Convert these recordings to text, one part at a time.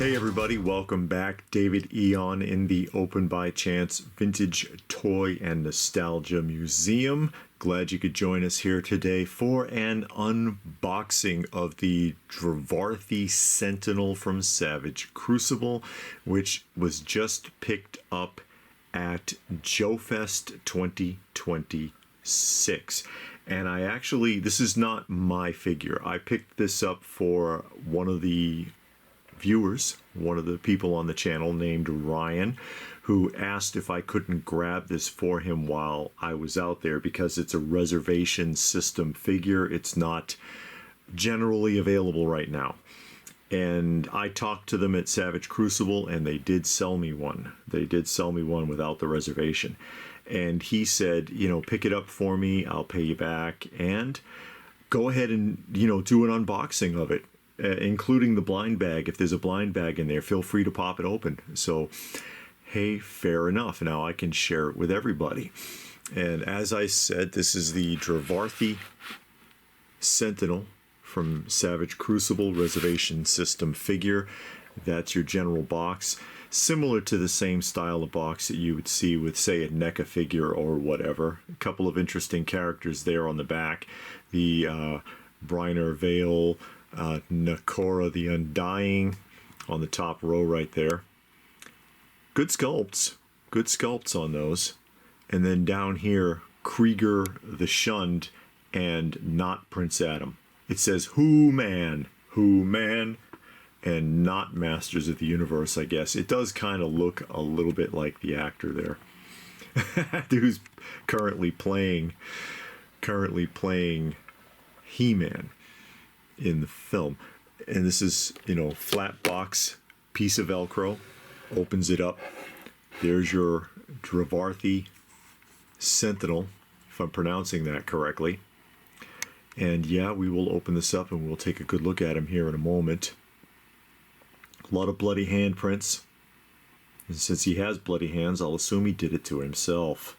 Hey everybody, welcome back. David Eon in the Open by Chance Vintage Toy and Nostalgia Museum. Glad you could join us here today for an unboxing of the Drevarthi Sentinel from Savage Crucible, which was just picked up at JoeFest 2026. And I actually, this is not my figure. I picked this up for one of the viewers, one of the people on the channel named Ryan, who asked if I couldn't grab this for him while I was out there because it's a reservation system figure. It's not generally available right now. And I talked to them at Savage Crucible and they did sell me one. They did sell me one without the reservation. And he said, you know, pick it up for me, I'll pay you back, and go ahead and, you know, do an unboxing of it. Including the blind bag. If there's a blind bag in there, feel free to pop it open. So, hey, fair enough. Now I can share it with everybody. And as I said, this is the Drevarthi Sentinel from Savage Crucible Reservation System figure. That's your general box. Similar to the same style of box that you would see with, say, a NECA figure or whatever. A couple of interesting characters there on the back. The Brynor Vale, Nakora the Undying on the top row right there. Good sculpts on those. And then down here, Krieger the Shunned and not Prince Adam. It says Who Man, and not Masters of the Universe, I guess. It does kind of look a little bit like the actor there who's currently playing He-Man in the film. And this is, you know, flat box, piece of Velcro, opens it up. There's your Drevarthi Sentinel, if I'm pronouncing that correctly. And yeah, we will open this up and we'll take a good look at him here in a moment. A lot of bloody handprints. And since he has bloody hands, I'll assume he did it to himself.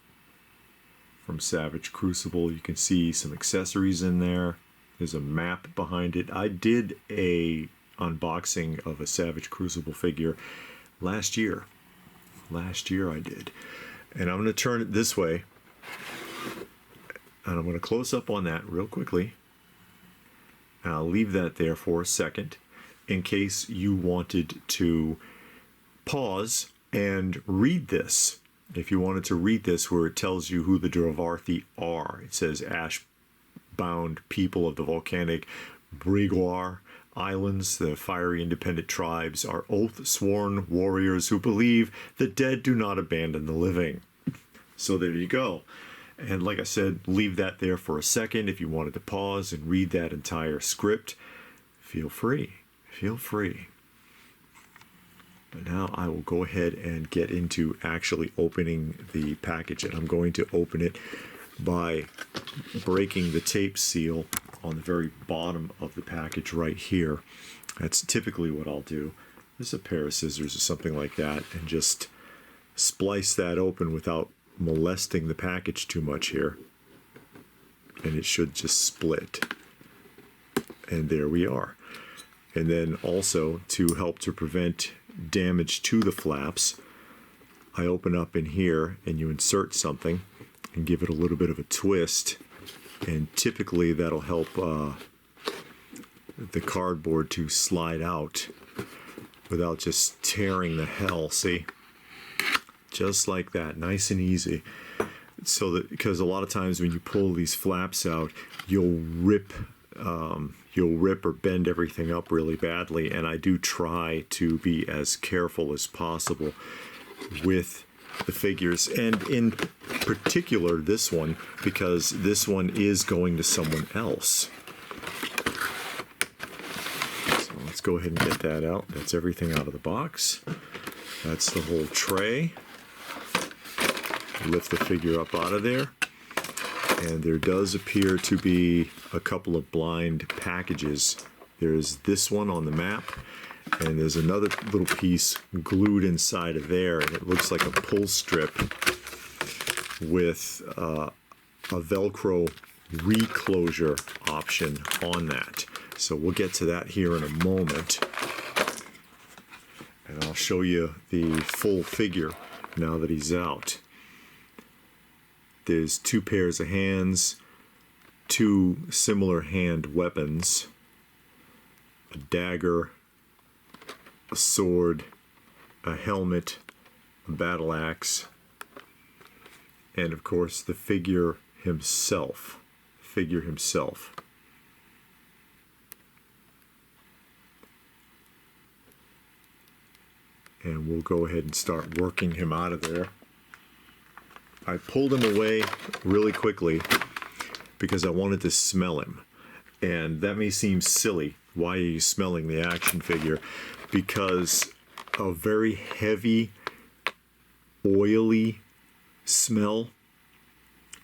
From Savage Crucible, you can see some accessories in there. There's a map behind it. I did a unboxing of a Savage Crucible figure last year. Last year I did. And I'm going to turn it this way. And I'm going to close up on that real quickly. And I'll leave that there for a second in case you wanted to pause and read this. If you wanted to read this where it tells you who the Drevarthi are. It says Ash-bound people of the volcanic Briguar Islands, the fiery independent tribes, are oath-sworn warriors who believe the dead do not abandon the living. So there you go. And like I said, leave that there for a second. If you wanted to pause and read that entire script, feel free. Feel free. But now I will go ahead and get into actually opening the package. And I'm going to open it by breaking the tape seal on the very bottom of the package right here. That's typically what I'll do. There's a pair of scissors or something like that, and just splice that open without molesting the package too much here. And it should just split. And there we are. And then also, to help to prevent damage to the flaps, I open up in here and you insert something and give it a little bit of a twist, and typically that'll help the cardboard to slide out without just tearing the hell. See, just like that, nice and easy. So that, because a lot of times when you pull these flaps out, you'll rip or bend everything up really badly, and I do try to be as careful as possible with the figures, and in particular this one, because this one is going to someone else. So let's go ahead and get that out. That's everything out of the box. That's the whole tray. Lift the figure up out of there. And there does appear to be a couple of blind packages. There's this one on the map, and there's another little piece glued inside of there, and it looks like a pull strip with a Velcro reclosure option on that. So we'll get to that here in a moment. And I'll show you the full figure now that he's out. There's two pairs of hands, two similar hand weapons, a dagger, a sword, a helmet, a battle axe, and of course the figure himself. And we'll go ahead and start working him out of there. I pulled him away really quickly because I wanted to smell him. And that may seem silly. Why are you smelling the action figure? Because a very heavy, oily smell,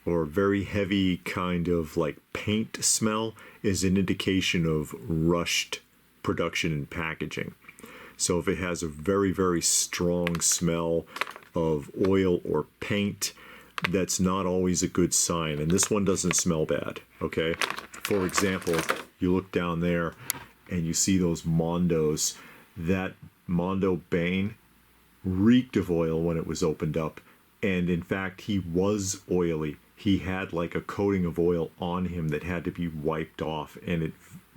or very heavy kind of like paint smell, is an indication of rushed production and packaging. So if it has a very, very strong smell of oil or paint, that's not always a good sign. And this one doesn't smell bad, okay? For example, you look down there and you see those Mondos. That Mondo Bane reeked of oil when it was opened up. And in fact, he was oily. He had like a coating of oil on him that had to be wiped off, and it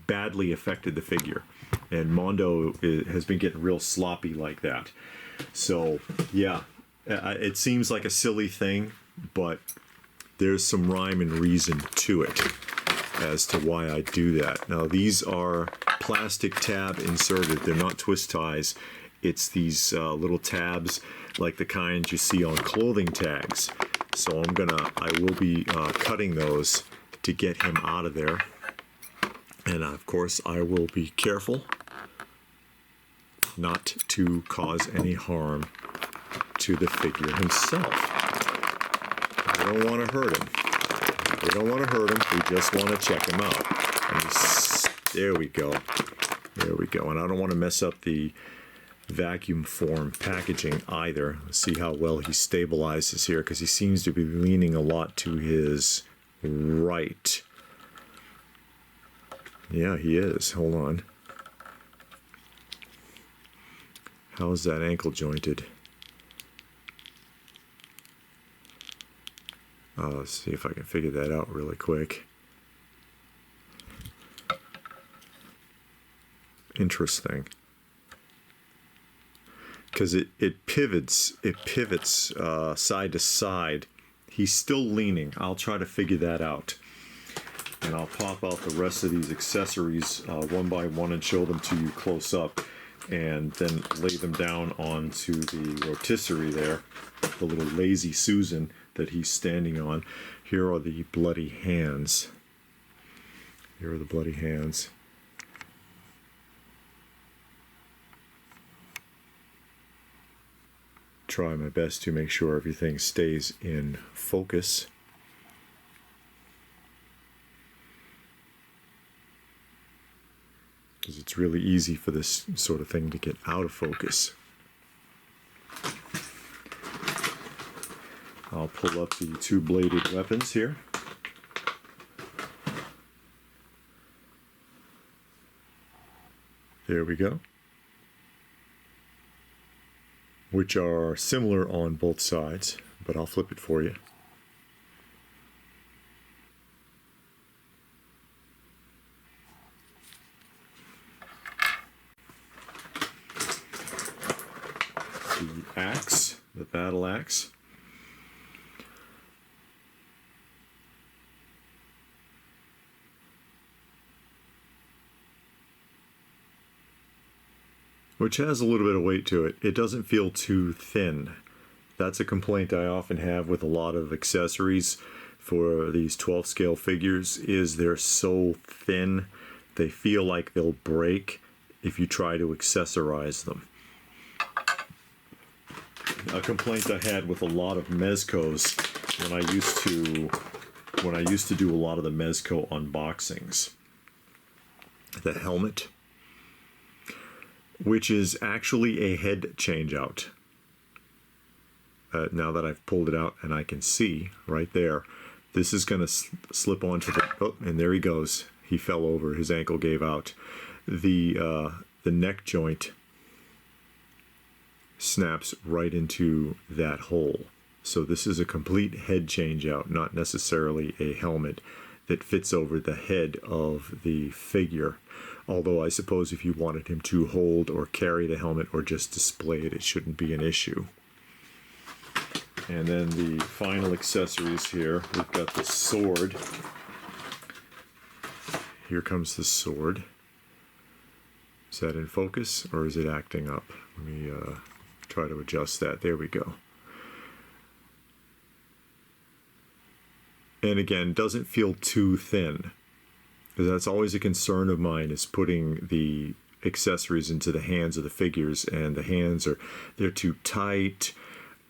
badly affected the figure. And Mondo has been getting real sloppy like that. So yeah, it seems like a silly thing, but there's some rhyme and reason to it as to why I do that. Now these are plastic tab inserted. They're not twist ties. It's these little tabs like the kinds you see on clothing tags. So I will be cutting those to get him out of there. And of course I will be careful not to cause any harm to the figure himself. I don't want to hurt him. We don't want to hurt him. We just want to check him out. And there we go. There we go. And I don't want to mess up the vacuum form packaging either. Let's see how well he stabilizes here, because he seems to be leaning a lot to his right. Yeah, he is. Hold on. How's that ankle jointed? Let's see if I can figure that out really quick. Interesting. Because it pivots side to side. He's still leaning. I'll try to figure that out. And I'll pop out the rest of these accessories one by one and show them to you close up, and then lay them down onto the rotisserie there, the little lazy Susan that he's standing on. Here are the bloody hands. Here are the bloody hands. Try my best to make sure everything stays in focus. Because it's really easy for this sort of thing to get out of focus. I'll pull up the two-bladed weapons here. There we go. Which are similar on both sides, but I'll flip it for you. The axe, the battle axe. Which has a little bit of weight to it. It doesn't feel too thin. That's a complaint I often have with a lot of accessories for these 12 scale figures, is they're so thin. They feel like they'll break if you try to accessorize them. A complaint I had with a lot of Mezcos when I used to do a lot of the Mezco unboxings. The helmet, which is actually a head change out. Now that I've pulled it out and I can see right there, this is going to slip onto the, oh, and there he goes. He fell over, his ankle gave out. The neck joint snaps right into that hole. So this is a complete head change out, not necessarily a helmet that fits over the head of the figure. Although I suppose if you wanted him to hold or carry the helmet or just display it, it shouldn't be an issue. And then the final accessories here, we've got the sword. Here comes the sword. Is that in focus or is it acting up? Let me try to adjust that. There we go. And again, doesn't feel too thin. Because that's always a concern of mine, is putting the accessories into the hands of the figures, and the hands they're too tight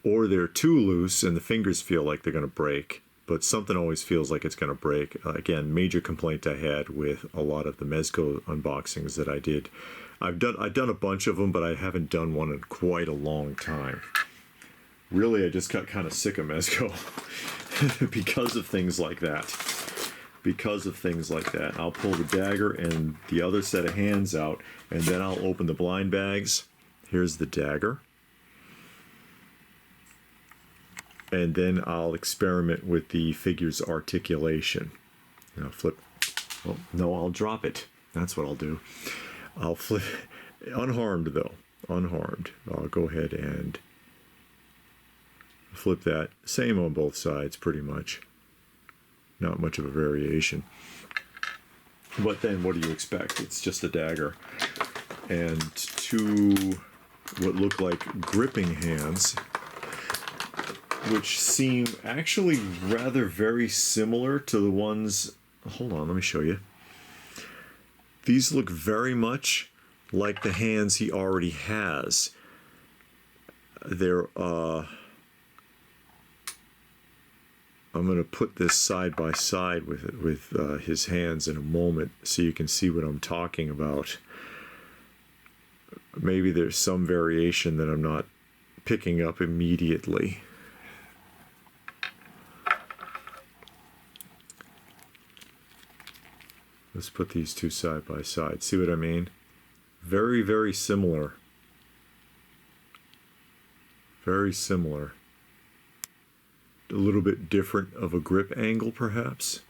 or they're too loose and the fingers feel like they're going to break. But something always feels like it's going to break. Again, major complaint I had with a lot of the Mezco unboxings that I did. I've done a bunch of them, but I haven't done one in quite a long time. Really, I just got kind of sick of Mezco because of things like that. Because of things like that. I'll pull the dagger and the other set of hands out, and then I'll open the blind bags. Here's the dagger. And then I'll experiment with the figure's articulation. And I'll flip. Oh, no, I'll drop it. That's what I'll do. I'll flip. Unharmed, though. Unharmed. I'll go ahead and flip that. Same on both sides, pretty much. Not much of a variation. But then what do you expect? It's just a dagger. And two what look like gripping hands, which seem actually rather very similar to the ones... Hold on, let me show you. These look very much like the hands he already has. They're... I'm going to put this side by side with his hands in a moment so you can see what I'm talking about. Maybe there's some variation that I'm not picking up immediately. Let's put these two side by side. See what I mean? Very, very similar. Very similar. A little bit different of a grip angle, perhaps.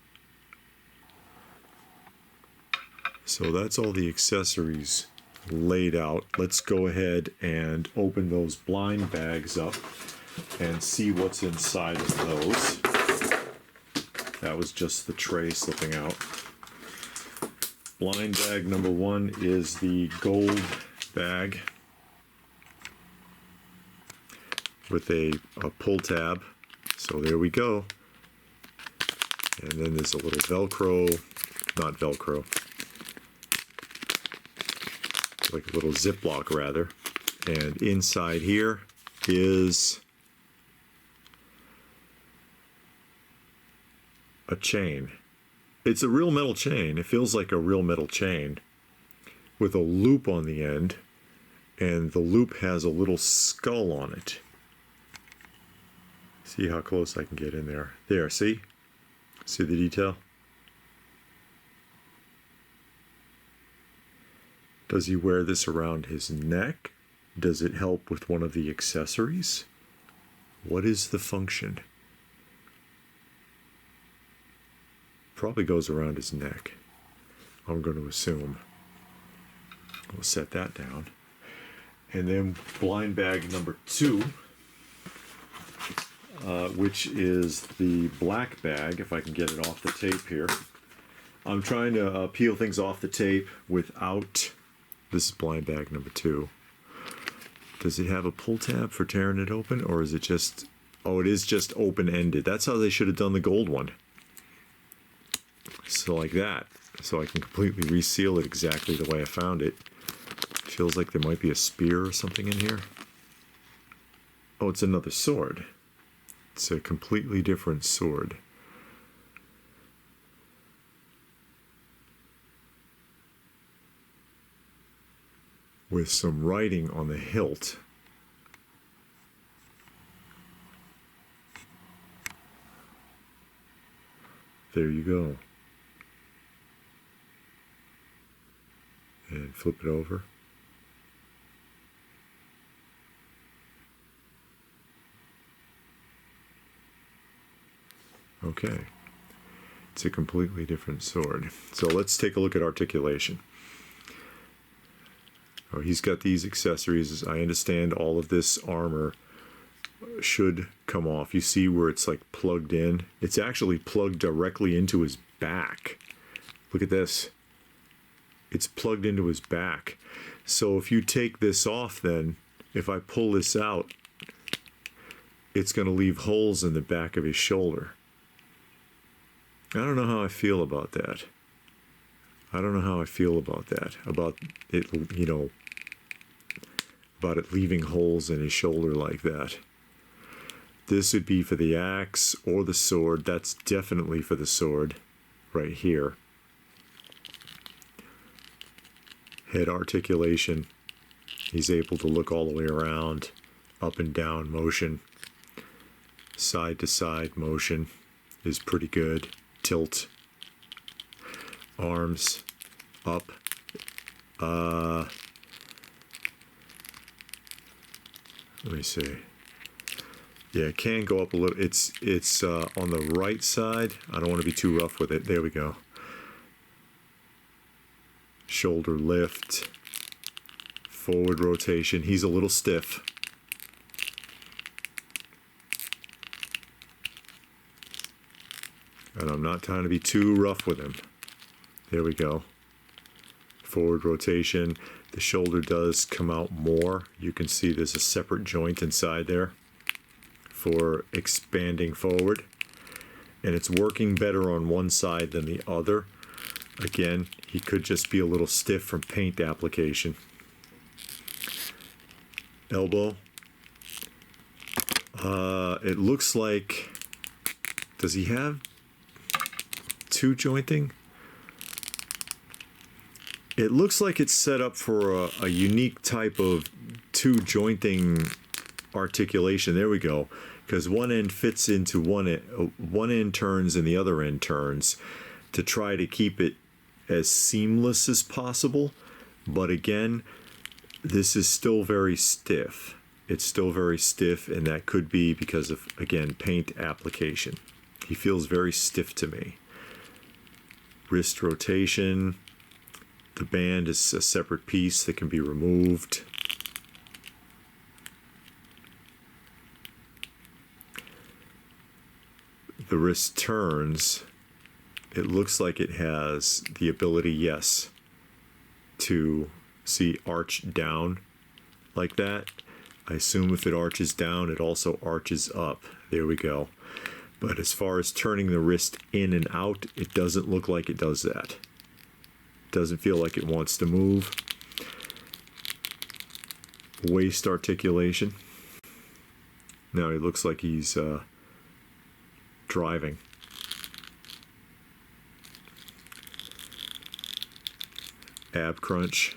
So that's all the accessories laid out. Let's go ahead and open those blind bags up and see what's inside of those. That was just the tray slipping out. Blind bag number one is the gold bag with a pull tab. So there we go. And then there's a little Velcro, not Velcro, like a little Ziploc rather. And inside here is a chain. It's a real metal chain. It feels like a real metal chain with a loop on the end, and the loop has a little skull on it. See how close I can get in there. There, see? See the detail? Does he wear this around his neck? Does it help with one of the accessories? What is the function? Probably goes around his neck, I'm going to assume. We'll set that down. And then blind bag number two, which is the black bag, if I can get it off the tape here. I'm trying to peel things off the tape without... This is blind bag number two. Does it have a pull tab for tearing it open, or is it just... Oh, it is just open-ended. That's how they should have done the gold one. So like that. So I can completely reseal it exactly the way I found it. Feels like there might be a spear or something in here. Oh, it's another sword. It's a completely different sword. With some writing on the hilt. There you go. And flip it over. Okay. It's a completely different sword. So let's take a look at articulation. Oh, he's got these accessories. I understand all of this armor should come off. You see where it's like plugged in? It's actually plugged directly into his back. Look at this. It's plugged into his back. So if you take this off, then if I pull this out, it's going to leave holes in the back of his shoulder. I don't know how I feel about that. I don't know how I feel about that. About it, you know, about it leaving holes in his shoulder like that. This would be for the axe or the sword. That's definitely for the sword right here. Head articulation. He's able to look all the way around. Up and down motion. Side to side motion is pretty good. Tilt. Arms up. Let me see. Yeah, it can go up a little. It's on the right side. I don't want to be too rough with it. There we go. Shoulder lift. Forward rotation. He's a little stiff. And I'm not trying to be too rough with him. There we go. Forward rotation. The shoulder does come out more. You can see there's a separate joint inside there for expanding forward. And it's working better on one side than the other. Again, he could just be a little stiff from paint application. Elbow. It looks like, does he have two jointing? It looks like it's set up for a unique type of two jointing articulation. There we go. Because one end fits into one end turns and the other end turns to try to keep it as seamless as possible. But again, this is still very stiff. It's still very stiff, and that could be because of, again, paint application. He feels very stiff to me. Wrist rotation. The band is a separate piece that can be removed. The wrist turns. It looks like it has the ability, yes, to see arch down like that. I assume if it arches down, it also arches up. There we go. But as far as turning the wrist in and out, it doesn't look like it does that. Doesn't feel like it wants to move. Waist articulation. Now he looks like he's driving. Ab crunch.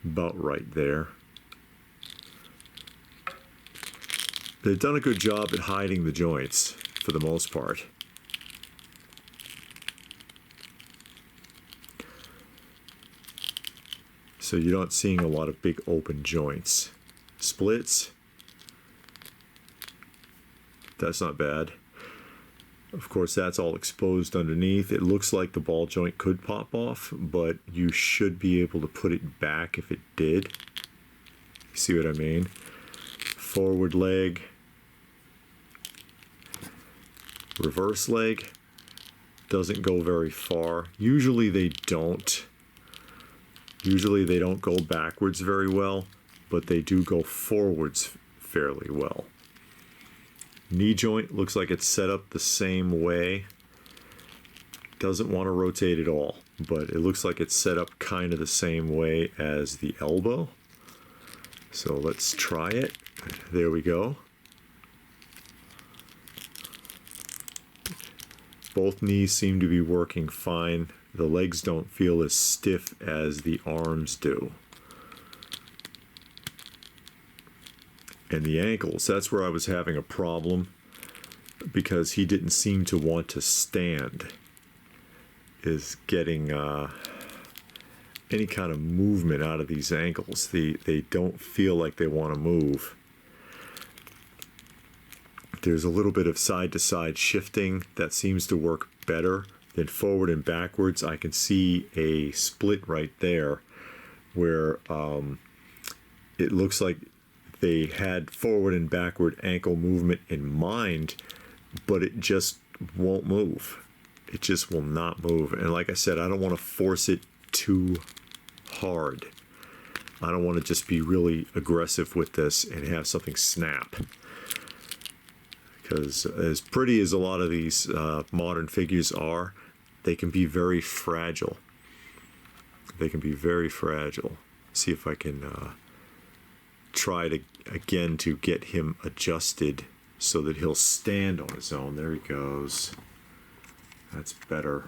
About right there. They've done a good job at hiding the joints for the most part. So you're not seeing a lot of big open joints. Splits. That's not bad. Of course, that's all exposed underneath. It looks like the ball joint could pop off, but you should be able to put it back if it did. You see what I mean? Forward leg. Reverse leg. Doesn't go very far. Usually they don't. Usually they don't go backwards very well, but they do go forwards fairly well. Knee joint looks like it's set up the same way. Doesn't want to rotate at all, but it looks like it's set up kind of the same way as the elbow. So let's try it. There we go. Both knees seem to be working fine. The legs don't feel as stiff as the arms do. And the ankles, that's where I was having a problem because he didn't seem to want to stand. Is getting any kind of movement out of these ankles. They don't feel like they want to move. There's a little bit of side-to-side shifting that seems to work better than forward and backwards. I can see a split right there where it looks like they had forward and backward ankle movement in mind, but it just won't move. It just will not move. And like I said, I don't want to force it too hard. I don't want to just be really aggressive with this and have something snap. Because as pretty as a lot of these modern figures are, they can be very fragile. They can be very fragile. See if I can try to again to get him adjusted so that he'll stand on his own. There he goes. That's better.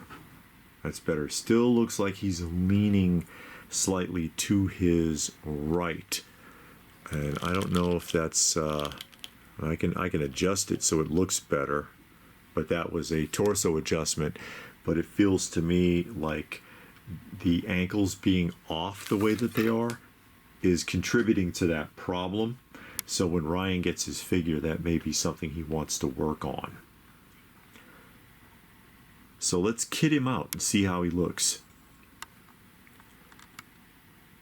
That's better. Still looks like he's leaning slightly to his right, and I don't know if that's I can adjust it so it looks better, but that was a torso adjustment. But it feels to me like the ankles being off the way that they are is contributing to that problem. So when Ryan gets his figure, that may be something he wants to work on. So let's kit him out and see how he looks.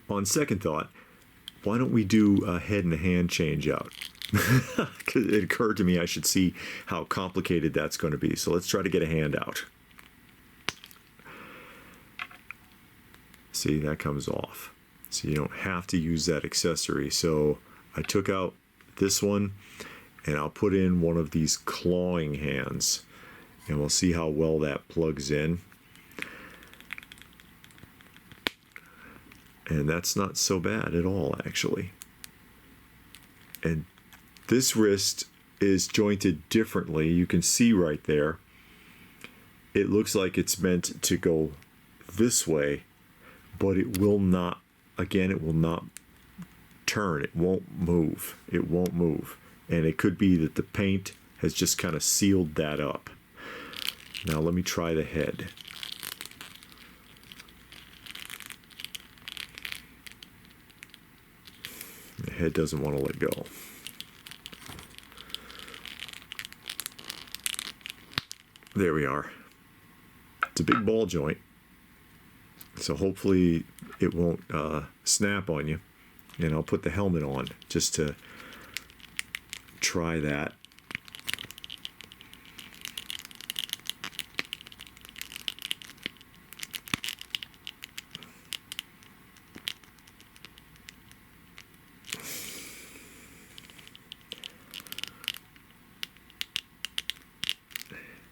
On second thought, why don't we do a head and a hand change out? It occurred to me I should see how complicated that's going to be. So let's try to get a hand out. See, that comes off. So you don't have to use that accessory. So I took out this one and I'll put in one of these clawing hands, and we'll see how well that plugs in. And that's not so bad at all, actually. And this wrist is jointed differently. You can see right there. It looks like it's meant to go this way, but it will not, again, it will not turn. It won't move. It won't move. And it could be that the paint has just kind of sealed that up. Now let me try the head. The head doesn't want to let go. There we are. It's a big ball joint, so hopefully it won't snap on you. And I'll put the helmet on just to try that.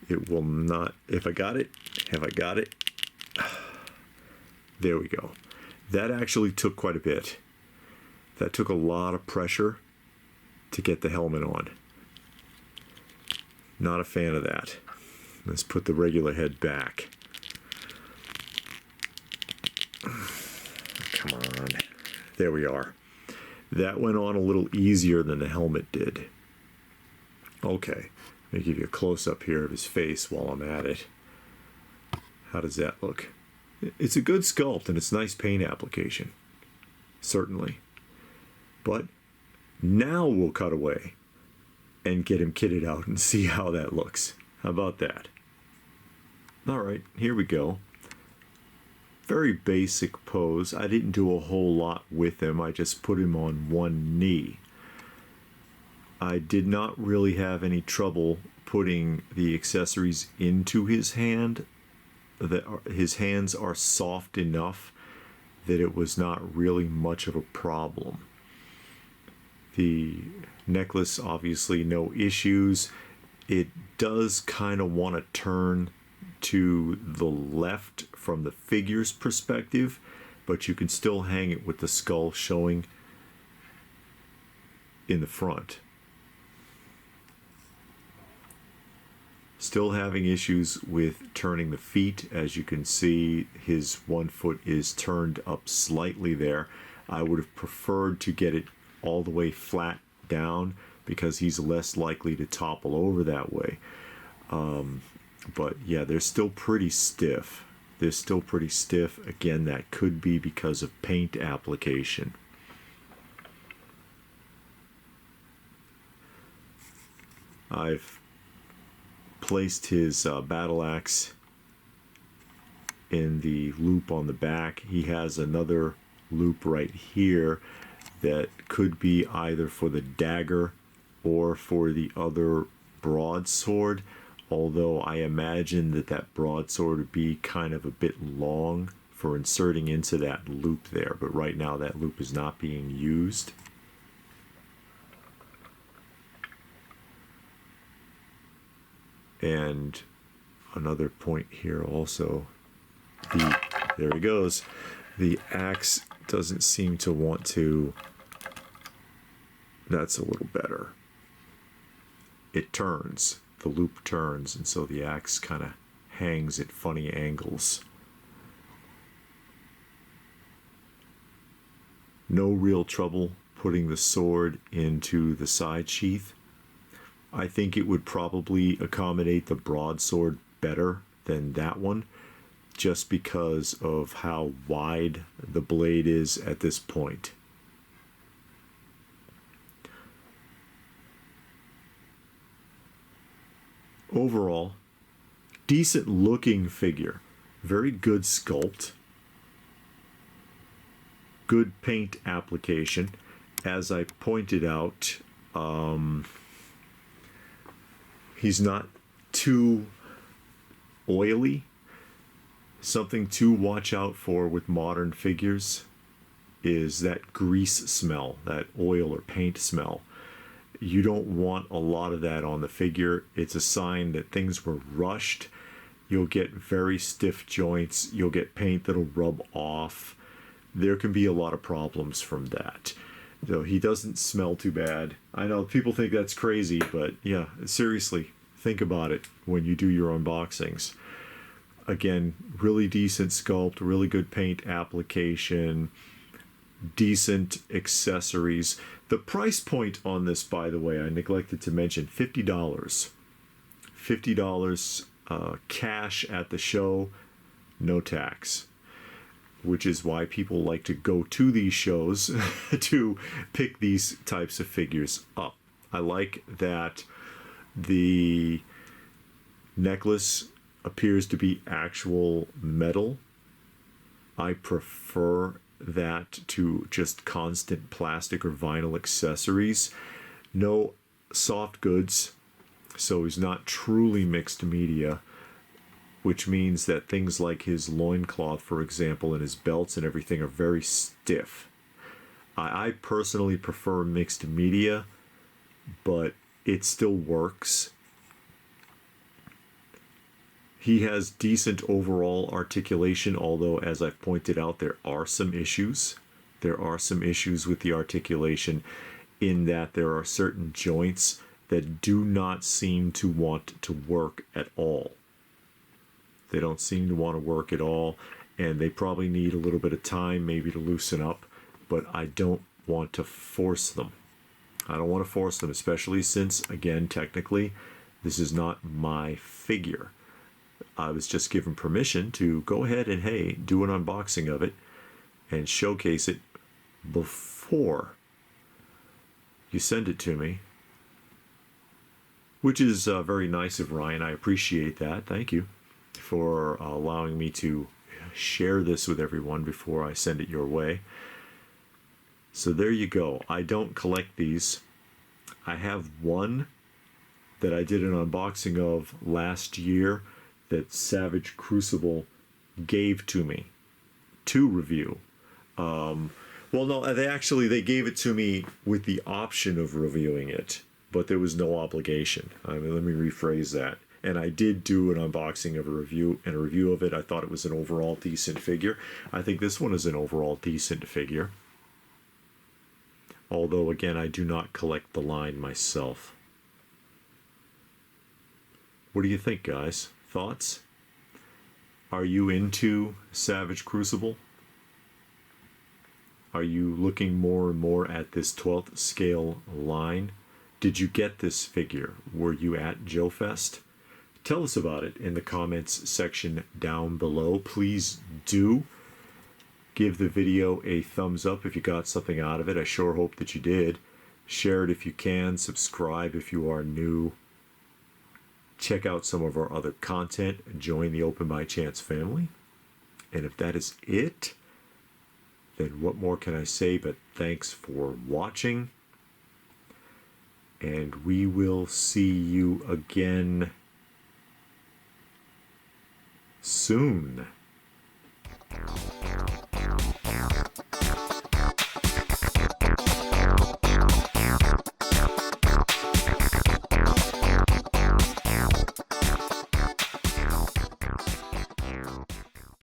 It will not. If I got it, have I got it? There we go. That actually took quite a bit. That took a lot of pressure to get the helmet on. Not a fan of that. Let's put the regular head back. Come on. There we are. That went on a little easier than the helmet did. Okay. Let me give you a close-up here of his face while I'm at it. How does that look? It's a good sculpt and it's nice paint application. Certainly. But now we'll cut away and get him kitted out and see how that looks. How about that? All right, here we go. Very basic pose. I didn't do a whole lot with him. I just put him on one knee. I did not really have any trouble putting the accessories into his hand. His hands are soft enough that it was not really much of a problem. The necklace, obviously no issues. It does kind of want to turn to the left from the figure's perspective, but you can still hang it with the skull showing in the front. Still having issues with turning the feet. As you can see, his one foot is turned up slightly there. I would have preferred to get it all the way flat down because he's less likely to topple over that way. But yeah, they're still pretty stiff. They're still pretty stiff. Again, that could be because of paint application. I've placed his battle axe in the loop on the back. He has another loop right here that could be either for the dagger or for the other broadsword, although I imagine that that broadsword would be kind of a bit long for inserting into that loop there, but right now that loop is not being used. And another point here also, there he goes. The axe doesn't seem to want to, that's a little better. It turns, the loop turns, and so the axe kind of hangs at funny angles. No real trouble putting the sword into the side sheath. I think it would probably accommodate the broadsword better than that one, just because of how wide the blade is at this point. Overall, decent looking figure, very good sculpt, good paint application. As I pointed out, he's not too oily. Something to watch out for with modern figures is that grease smell, that oil or paint smell. You don't want a lot of that on the figure. It's a sign that things were rushed. You'll get very stiff joints. You'll get paint that'll rub off. There can be a lot of problems from that. So he doesn't smell too bad. I know people think that's crazy, but yeah, seriously, think about it when you do your unboxings. Again, really decent sculpt, really good paint application, decent accessories. The price point on this, by the way, I neglected to mention, $50. $50 cash at the show, no tax. Which is why people like to go to these shows to pick these types of figures up. I like that the necklace appears to be actual metal. I prefer that to just constant plastic or vinyl accessories. No soft goods, so he's not truly mixed media, which means that things like his loincloth, for example, and his belts and everything are very stiff. I personally prefer mixed media, but it still works. He has decent overall articulation, although, as I've pointed out, there are some issues. There are some issues with the articulation in that there are certain joints that do not seem to want to work at all. They don't seem to want to work at all, and they probably need a little bit of time maybe to loosen up, but I don't want to force them. I don't want to force them, especially since, again, technically, this is not my figure. I was just given permission to go ahead and, hey, do an unboxing of it and showcase it before you send it to me, which is very nice of Ryan. I appreciate that. Thank you for allowing me to share this with everyone before I send it your way. So there you go. I don't collect these. I have one that I did an unboxing of last year that Savage Crucible gave to me to review. Well, no, they gave it to me with the option of reviewing it, but there was no obligation. I mean, let me rephrase that. And I did do an unboxing of a review of it. I thought it was an overall decent figure. I think this one is an overall decent figure. Although, again, I do not collect the line myself. What do you think, guys? Thoughts? Are you into Savage Crucible? Are you looking more and more at this 12th scale line? Did you get this figure? Were you at Joe Fest? Tell us about it in the comments section down below. Please do give the video a thumbs up if you got something out of it. I sure hope that you did. Share it if you can. Subscribe if you are new. check out some of our other content, and join the Open by Chance family. And if that is it, then what more can I say but thanks for watching. And we will see you again soon.